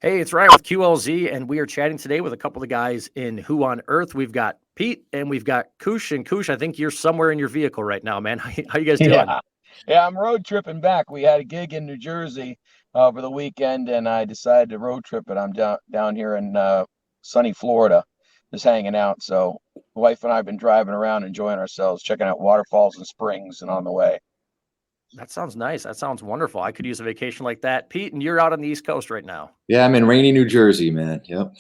Hey, it's Ryan with QLZ, and we are chatting today with a couple of guys in Who on Earth. We've got Pete and we've got Coosh. And Coosh, I think you're somewhere in your vehicle right now, man. How you guys doing? Yeah. Yeah, I'm road tripping back. We had a gig in New Jersey over the weekend, and I decided to road trip it. I'm down here in sunny Florida, just hanging out. So, wife and I have been driving around, enjoying ourselves, checking out waterfalls and springs, and on the way. That sounds nice. That sounds wonderful. I could use a vacation like that. Pete, and you're out on the East Coast right now. Yeah, I'm in rainy New Jersey, man. Yep.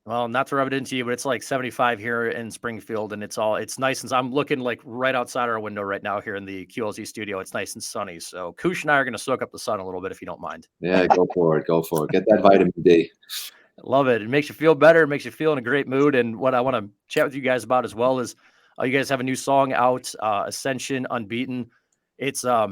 Well, not to rub it into you, but it's like 75 here in Springfield, and it's nice. And I'm looking like right outside our window right now here in the QLZ studio. It's nice and sunny. So Koosh and I are going to soak up the sun a little bit if you don't mind. Yeah, go for it. Go for it. Get that vitamin D. Love it. It makes you feel better. It makes you feel in a great mood. And what I want to chat with you guys about as well is you guys have a new song out, Ascension, Unbeaten. It's a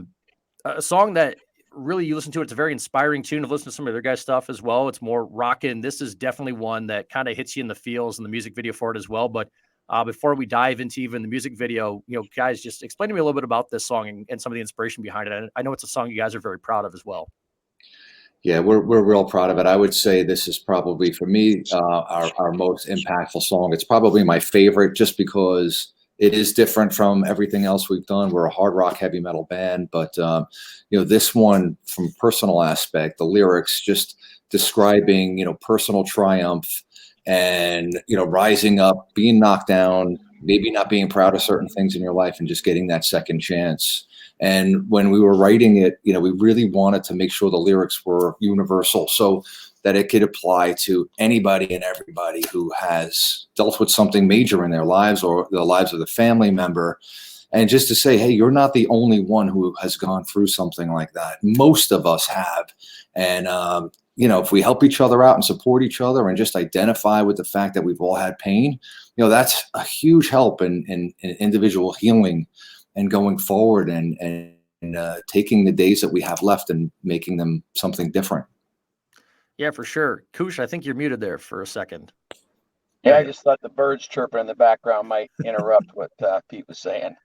song that really you listen to. It's a very inspiring tune. I've listened to some of their guys' stuff as well. It's more rockin'. This is definitely one that kind of hits you in the feels and the music video for it as well. But before we dive into even the music video, guys, just explain to me a little bit about this song and some of the inspiration behind it. I know it's a song you guys are very proud of as well. Yeah, we're real proud of it. I would say this is probably for me our most impactful song. It's probably my favorite just because it is different from everything else we've done. We're a hard rock, heavy metal band, but this one, from personal aspect, the lyrics just describing personal triumph and rising up, being knocked down, maybe not being proud of certain things in your life, and just getting that second chance. And when we were writing it, we really wanted to make sure the lyrics were universal so that it could apply to anybody and everybody who has dealt with something major in their lives or the lives of the family member. And just to say, hey, you're not the only one who has gone through something like that. Most of us have. And, if we help each other out and support each other and just identify with the fact that we've all had pain, that's a huge help in individual healing and going forward and taking the days that we have left and making them something different. Yeah, for sure. Koosh, I think you're muted there for a second. Yeah, I just thought the birds chirping in the background might interrupt what Pete was saying.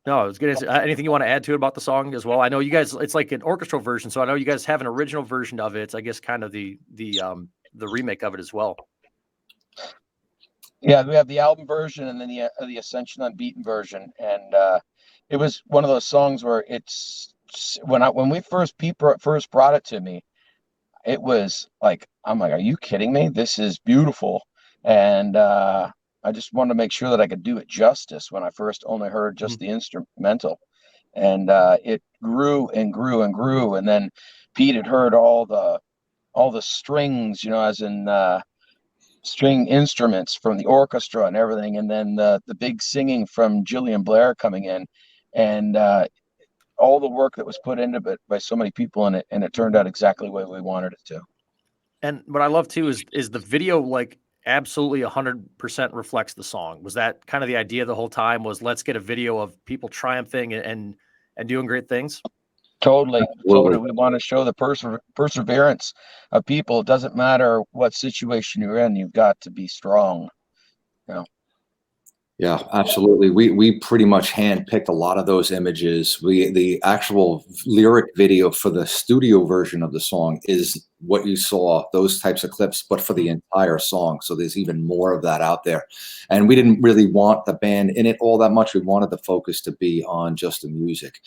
No, I was going to say, anything you want to add to it about the song as well? I know you guys, it's like an orchestral version, so I know you guys have an original version of it. It's, I guess, kind of the remake of it as well. Yeah, we have the album version and then the Ascension Unbeaten version, and it was one of those songs where when we Pete first brought it to me, it was like, I'm like, are you kidding me? This is beautiful, and I just wanted to make sure that I could do it justice when I first only heard just the instrumental, and it grew and grew and grew, and then Pete had heard all the strings, as in string instruments from the orchestra and everything, and then the big singing from Jillian Blair coming in, and all the work that was put into it by so many people in it, and it turned out exactly the way we wanted it to. And what I love too is the video, like, absolutely 100% reflects the song. Was that kind of the idea the whole time? Was let's get a video of people triumphing and doing great things? Totally. We want to show the perseverance of people. It doesn't matter what situation you're in, you've got to be strong. Yeah, absolutely. We pretty much handpicked a lot of those images. The actual lyric video for the studio version of the song is what you saw, those types of clips, but for the entire song. So there's even more of that out there. And we didn't really want the band in it all that much. We wanted the focus to be on just the music.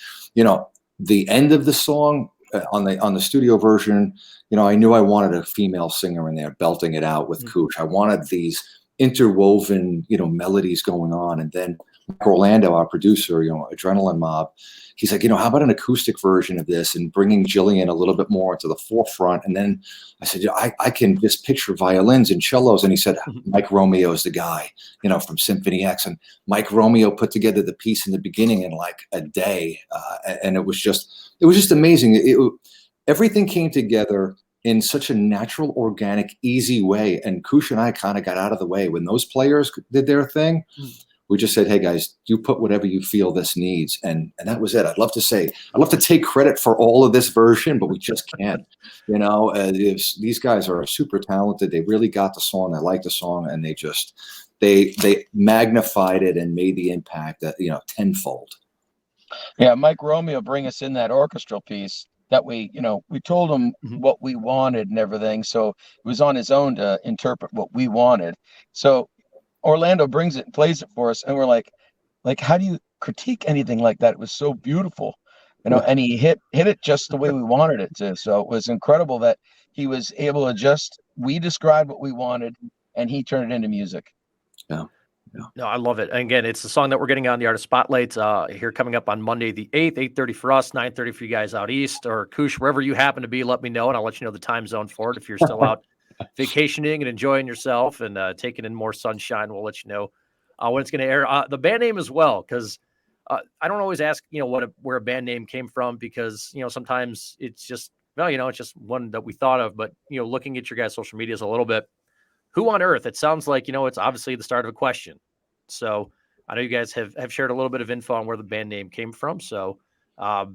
The end of the song on the studio version, I knew I wanted a female singer in there belting it out with Cooch. I wanted these interwoven, melodies going on. And then Mike Orlando, our producer, Adrenaline Mob, he's like, how about an acoustic version of this and bringing Jillian a little bit more into the forefront? And then I said, I can just picture violins and cellos. And he said, Mike Romeo's the guy, from Symphony X. And Mike Romeo put together the piece in the beginning in like a day. And it was just amazing. Everything came together in such a natural, organic, easy way. And Coosh and I kind of got out of the way. When those players did their thing, we just said, hey, guys, you put whatever you feel this needs. And that was it. I'd love to take credit for all of this version, but we just can't. These guys are super talented. They really got the song. They like the song. And they magnified it and made the impact that, tenfold. Yeah, Mike Romeo bring us in that orchestral piece. that way, you know, we told him what we wanted and everything. So it was on his own to interpret what we wanted. So Orlando brings it and plays it for us, and we're like, how do you critique anything like that? It was so beautiful, you know. And he hit it just the way we wanted it to. So it was incredible that he was able to just, we described what we wanted, and he turned it into music. Yeah. Yeah. No, I love it. And again, it's the song that we're getting on the Artist Spotlight here coming up on Monday the 8th, 8:30 for us, 9:30 for you guys out east, or Coosh, wherever you happen to be, let me know, and I'll let you know the time zone for it. If you're still out vacationing and enjoying yourself and taking in more sunshine, we'll let you know when it's going to air. The band name as well, because I don't always ask, you know, where a band name came from, because, you know, sometimes it's just, well, you know, it's just one that we thought of. But, you know, looking at your guys' social medias a little bit, who on earth? It sounds like, you know, it's obviously the start of a question. So I know you guys have shared a little bit of info on where the band name came from. So I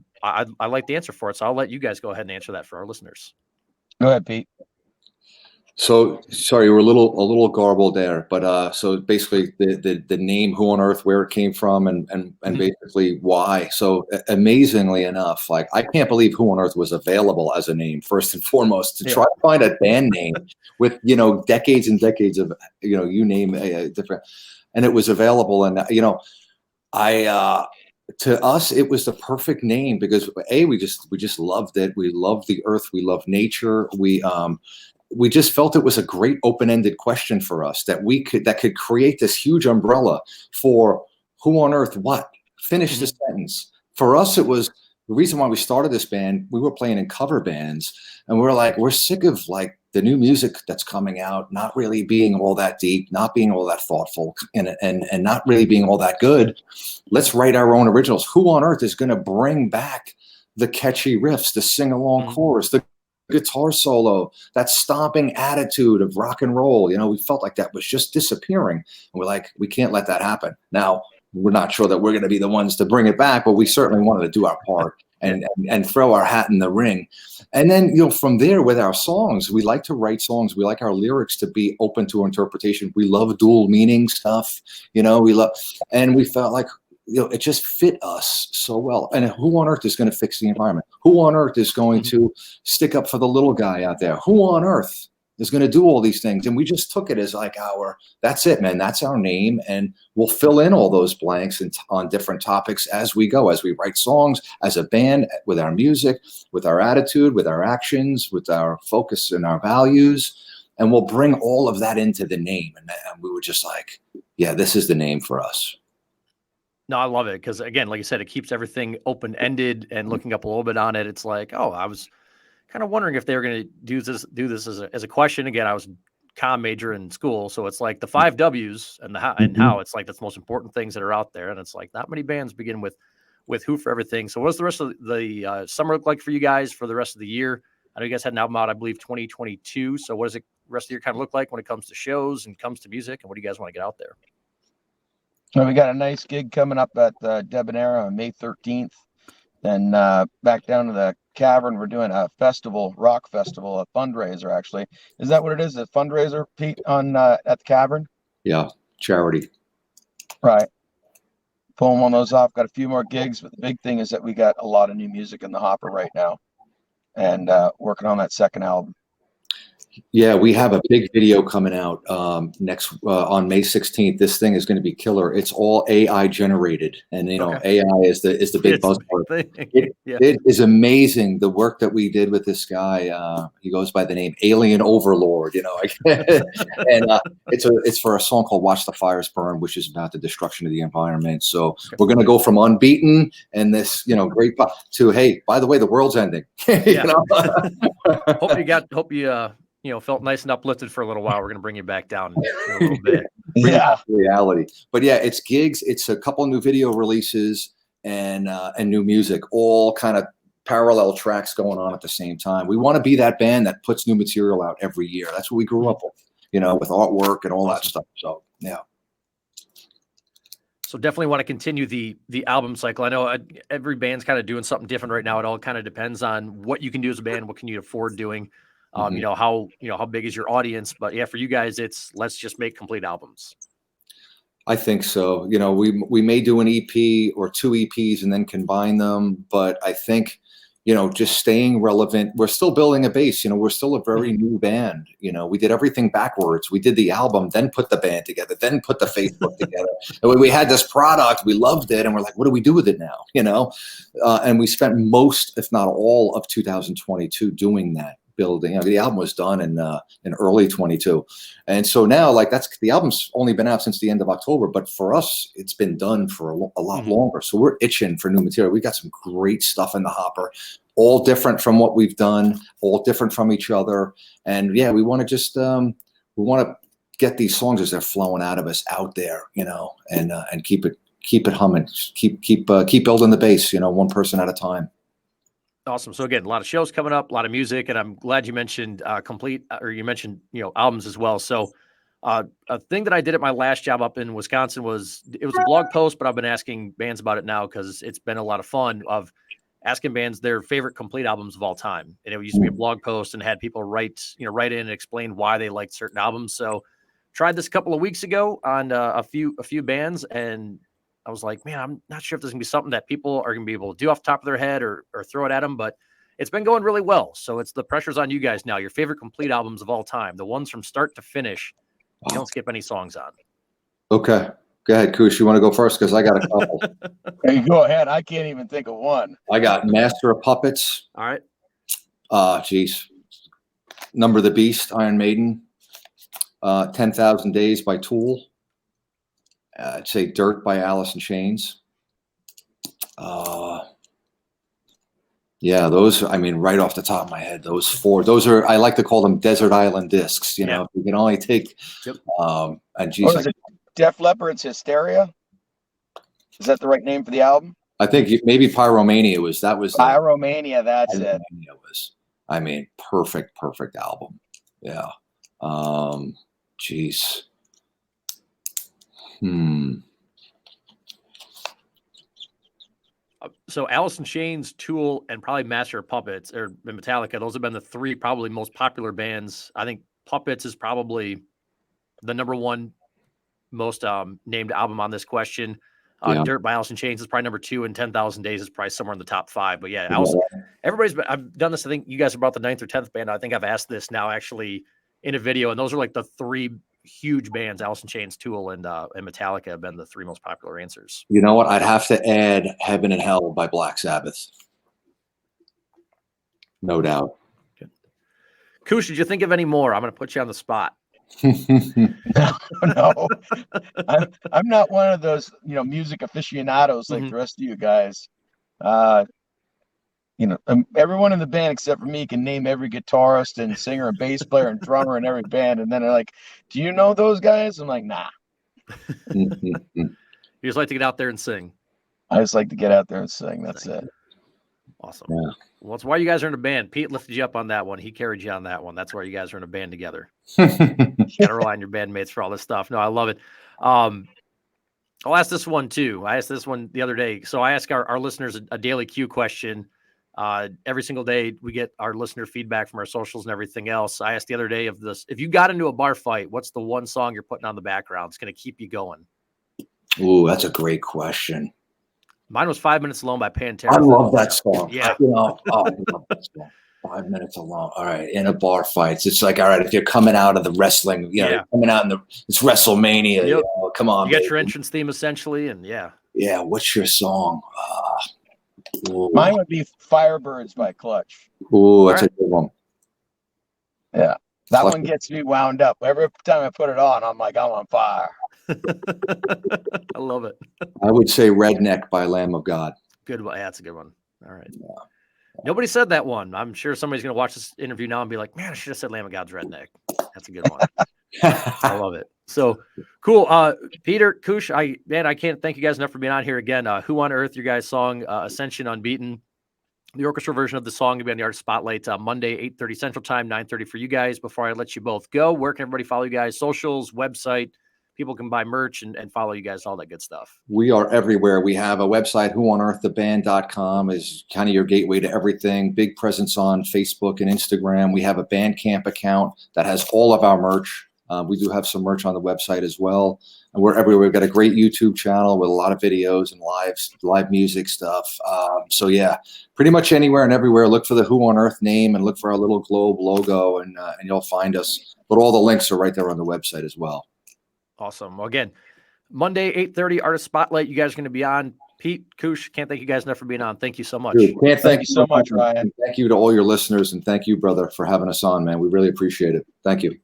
like the answer for it. So I'll let you guys go ahead and answer that for our listeners. Go ahead, Pete. So sorry, we're a little garbled there, but so basically the name, who on earth, where it came from, and basically why. So amazingly enough, like, I can't believe Who on Earth was available as a name, first and foremost, to try to find a band name with, you know, decades and decades of, you know, you name a different, and it was available. And, you know, to us, it was the perfect name because we just loved it. We loved the earth. We loved nature. We just felt it was a great open-ended question for us that could create this huge umbrella for who on earth, what? Finish the sentence. For us, it was the reason why we started this band. We were playing in cover bands, and we're sick of like the new music that's coming out, not really being all that deep, not being all that thoughtful, and not really being all that good. Let's write our own originals. Who on earth is going to bring back the catchy riffs, the sing-along chorus, the guitar solo, that stomping attitude of rock and roll? You know, we felt like that was just disappearing, and we're like, we can't let that happen. Now, we're not sure that we're going to be the ones to bring it back, but we certainly wanted to do our part and throw our hat in the ring. And then, you know, from there, with our songs, we like to write songs. We like our lyrics to be open to interpretation. We love dual meaning stuff. You know, and we felt like, you know, it just fit us so well. And who on earth is going to fix the environment? Who on earth is going to stick up for the little guy out there? Who on earth is going to do all these things? And we just took it as like that's it, man. That's our name. And we'll fill in all those blanks on different topics as we go, as we write songs, as a band, with our music, with our attitude, with our actions, with our focus and our values. And we'll bring all of that into the name. And we were just like, yeah, this is the name for us. No, I love it because, again, like you said, it keeps everything open-ended. And looking up a little bit on it, it's like, oh, I was kind of wondering if they were going to do this as a question. Again, I was comm major in school, so it's like the 5 W's and how it's like that's the most important things that are out there. And it's like not many bands begin with who for everything. So what does the rest of the summer look like for you guys for the rest of the year? I know you guys had an album out, I believe, 2022. So what does the rest of the year kind of look like when it comes to shows and comes to music? And what do you guys want to get out there? Well, we got a nice gig coming up at Debonair on May 13th. Then back down to the Cavern, we're doing a festival, rock festival, a fundraiser, actually. Is that what it is? A fundraiser, Pete, on at the Cavern? Yeah, charity. Right. Pulling one of those off. Got a few more gigs, but the big thing is that we got a lot of new music in the hopper right now, and working on that second album. Yeah, we have a big video coming out next on May 16th. This thing is going to be killer. It's all AI generated, and you know, AI is the big buzzword. It is amazing the work that we did with this guy. He goes by the name Alien Overlord. You know, and it's for a song called "Watch the Fires Burn," which is about the destruction of the environment. So we're going to go from Unbeaten and this, you know, great pop to, hey, by the way, the world's ending. You know? Hope you felt nice and uplifted for a little while. We're going to bring you back down in a little bit. Yeah, reality. But yeah, it's gigs. It's a couple new video releases and new music, all kind of parallel tracks going on at the same time. We want to be that band that puts new material out every year. That's what we grew up with, you know, with artwork and all that stuff. So yeah. So definitely want to continue the album cycle. I know every band's kind of doing something different right now. It all kind of depends on what you can do as a band. What can you afford doing? You know, how big is your audience? But yeah, for you guys, it's let's just make complete albums. I think so. You know, we may do an EP or 2 EPs and then combine them. But I think, you know, just staying relevant. We're still building a base. You know, we're still a very new band. You know, we did everything backwards. We did the album, then put the band together, then put the Facebook together. And we had this product, we loved it, and we're like, what do we do with it now? You know, and we spent most, if not all, of 2022 doing that. Building. The album was done in early 22, and so now, like, the album's only been out since the end of October, but for us it's been done for a lot longer, so we're itching for new material. We got some great stuff in the hopper, all different from what we've done, all different from each other, and yeah, we want to just we want to get these songs as they're flowing out of us out there, you know, and keep it humming, keep building the base, you know, one person at a time. Awesome. So again, a lot of shows coming up, a lot of music, and I'm glad you mentioned you mentioned, you know, albums as well. So a thing that I did at my last job up in Wisconsin was a blog post, but I've been asking bands about it now because it's been a lot of fun of asking bands their favorite complete albums of all time. And it used to be a blog post and had people write in and explain why they liked certain albums. So tried this a couple of weeks ago on a few bands, and I was like, man, I'm not sure if this is gonna be something that people are gonna be able to do off the top of their head or throw it at them, but it's been going really well. So the pressure's on you guys now. Your favorite complete albums of all time, the ones from start to finish. You don't skip any songs on. Okay, go ahead, Koosh. You want to go first because I got a couple. Hey, go ahead. I can't even think of one. I got Master of Puppets. All right. Geez. Number of the Beast, Iron Maiden. 10,000 Days by Tool. I'd say Dirt by Alice in Chains. Yeah, those, I mean, right off the top of my head, those four, those are, I like to call them desert island discs, you know, you can only take, and geez. Is it Def Leppard's Hysteria? Is that the right name for the album? I think maybe Pyromania was Pyromania, that's it. I mean, perfect album. Yeah. Geez. So Alice in Chains, Tool, and probably Master of Puppets or Metallica, those have been the three probably most popular bands. I think Puppets is probably the number one most named album on this question. Dirt by Alice in Chains is probably number 2, and 10,000 Days is probably somewhere in the top 5. But yeah, I've done this. I think you guys are about the 9th or 10th band. I think I've asked this now actually in a video, and those are like the three huge bands. Alice in Chains, Tool, and Metallica have been the three most popular answers. You know what? I'd have to add Heaven and Hell by Black Sabbath. No doubt. Good. Koosh, did you think of any more? I'm going to put you on the spot. No. I'm not one of those, music aficionados like the rest of you guys. Everyone in the band except for me can name every guitarist and singer and bass player and drummer in every band. And then they're like, do you know those guys? I'm like, nah. You just like to get out there and sing. I just like to get out there and sing. That's it. Awesome. Yeah. Well, that's why you guys are in a band. Pete lifted you up on that one. He carried you on that one. That's why you guys are in a band together. You got to rely on your bandmates for all this stuff. No, I love it. I'll ask this one too. I asked this one the other day. So I ask our listeners a daily Q question. Every single day we get our listener feedback from our socials and everything else. I asked the other day if you got into a bar fight, what's the one song you're putting on the background? It's going to keep you going. Ooh, that's a great question. Mine was 5 Minutes Alone by Pantera. I love that song. Yeah. I love that song. 5 minutes alone. All right. In a bar fight. It's like, all right, if you're coming out of the wrestling, you're coming out it's WrestleMania. Yep. Come on. You got your entrance theme essentially. And yeah. What's your song? Mine would be Firebirds by Clutch. Ooh, that's a good one. Yeah. That one gets me wound up. Every time I put it on, I'm like, I'm on fire. I love it. I would say Redneck by Lamb of God. Good one. Yeah, that's a good one. All right. Yeah. Nobody said that one. I'm sure somebody's going to watch this interview now and be like, man, I should have said Lamb of God's Redneck. That's a good one. I love it. So cool. Peter, Koosh, I can't thank you guys enough for being on here again. Who on Earth, your guys' song, Ascension, Unbeaten. The orchestra version of the song will be on the Artist Spotlight Monday, 8:30 Central Time, 9:30 for you guys. Before I let you both go, where can everybody follow you guys? Socials, website. People can buy merch and follow you guys, all that good stuff. We are everywhere. We have a website, whoonearththeband.com is kind of your gateway to everything. Big presence on Facebook and Instagram. We have a Bandcamp account that has all of our merch. We do have some merch on the website as well. And we're everywhere. We've got a great YouTube channel with a lot of videos and live music stuff. So yeah, pretty much anywhere and everywhere. Look for the Who on Earth name and look for our little globe logo, and you'll find us. But all the links are right there on the website as well. Awesome. Well, again, Monday, 8:30, Artist Spotlight. You guys are going to be on. Pete, Coosh, can't thank you guys enough for being on. Thank you so much. Dude, Thank you so much, Ryan. Thank you to all your listeners, and thank you, brother, for having us on, man. We really appreciate it. Thank you.